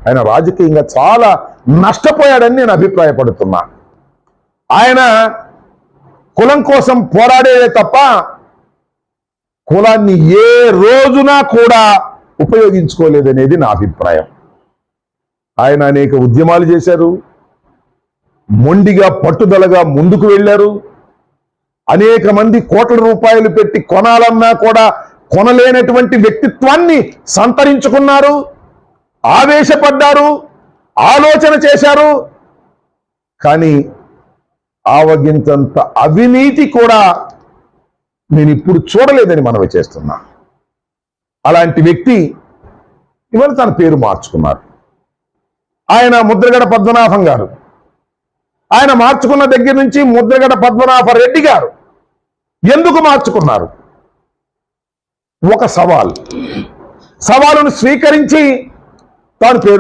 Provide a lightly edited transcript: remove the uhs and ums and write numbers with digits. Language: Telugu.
ఆయన రాజకీయంగా చాలా నష్టపోయాడని నేను అభిప్రాయపడుతున్నా. ఆయన కులం కోసం పోరాడేదే తప్ప కులాన్ని ఏ రోజున కూడా ఉపయోగించుకోలేదనేది నా అభిప్రాయం. ఆయన అనేక ఉద్యమాలు చేశారు, మొండిగా పట్టుదలగా ముందుకు వెళ్ళారు. అనేక మంది కోట్ల రూపాయలు పెట్టి కొనాలన్నా కూడా కొనలేనటువంటి వ్యక్తిత్వాన్ని సంతరించుకున్నారు, ఆవేశపడ్డారు, ఆలోచన చేశారు. కానీ ఆవగింతంత అవినీతి కూడా నేను ఇప్పుడు చూడలేదని మనవి చేస్తున్నా. అలాంటి వ్యక్తి ఇవాళ తన పేరు మార్చుకున్నారు. ఆయన ముద్రగడ పద్మనాభం గారు. ఆయన మార్చుకున్న దగ్గర నుంచి ముద్రగడ పద్మనాభ రెడ్డి గారు ఎందుకు మార్చుకున్నారు? ఒక సవాలును స్వీకరించి తాను పేరు